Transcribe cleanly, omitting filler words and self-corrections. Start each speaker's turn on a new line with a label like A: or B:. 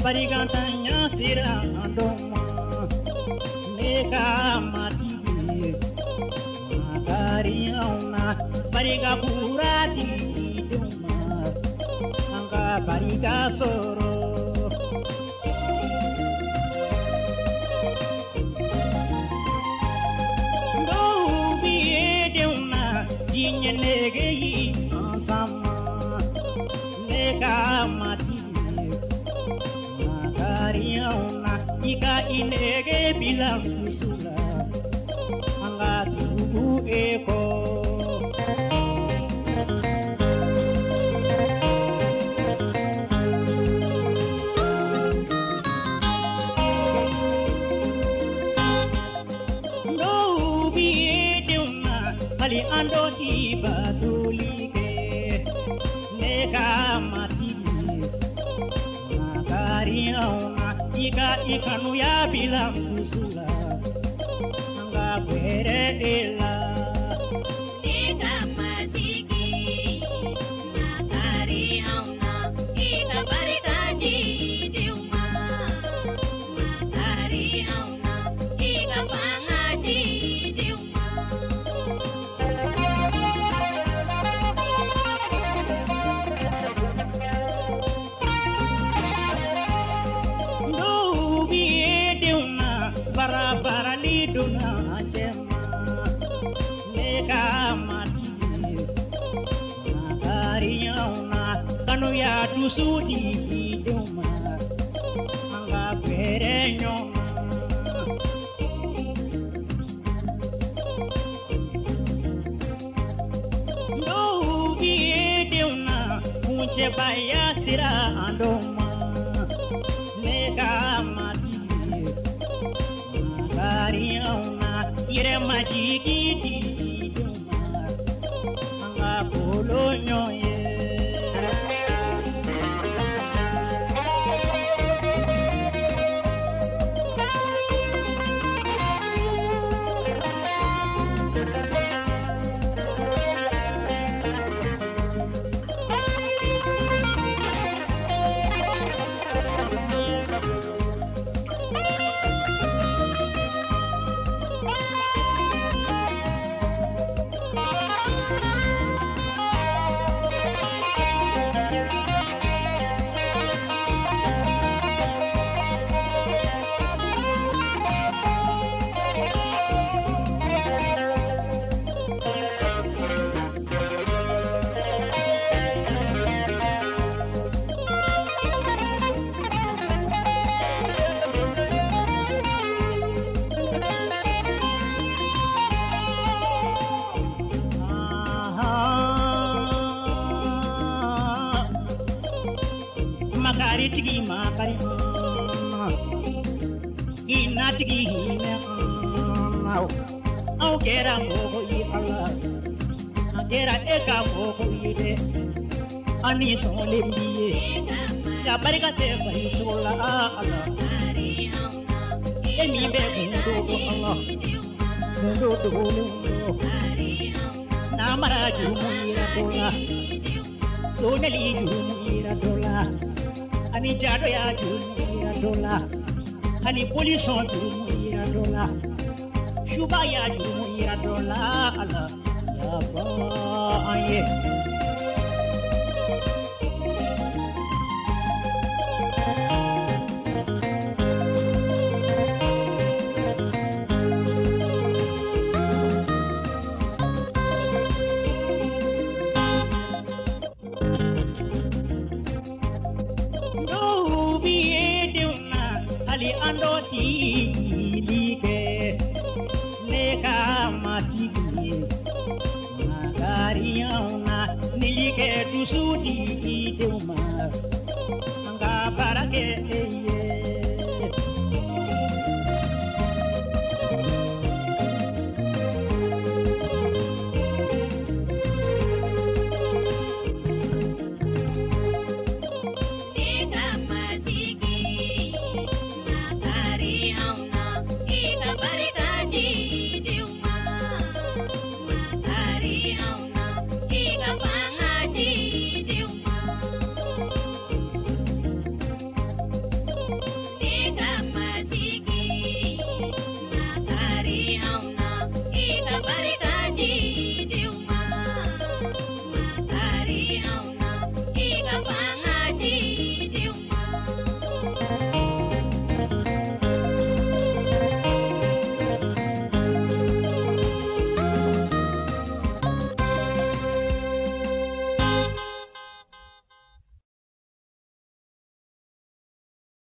A: barigantanya sira andoma neka matigi magariauna bariga purati duma anga bariga soro do biye deuna jinyege yi ansama neka matigi magariauna ika inege bilang kusula anga tugu eko no biye deuna ali ando di batulike neka matigi magariauna ika ikanu ya bilang kusula anga bere ela
B: ika matigi magariauna ika barika di deuma magariauna ika banga di deuma
A: no biye deuna bara bara li dona jema neka matigi magariauna kanu ya dusu di deuma anga bere nyoma no biye deuna kunche baya sira andoma neka matigi magariauna ire majigi di deuma anga bolonyo ye makari tigi makari ina tigi hine au kera mogo yi Allah kera eka mogo yi de ani sole mbiye ya barika te fari sola Allah emi be gundo Allah gundo do na mara jumira dola soneli jumira dola ani jado ya jumira dola ani polison jumira dola shuba ya jumira dola Allah ya ba aye ali ando ti like neka matigi magariauna nilike tusudi deuma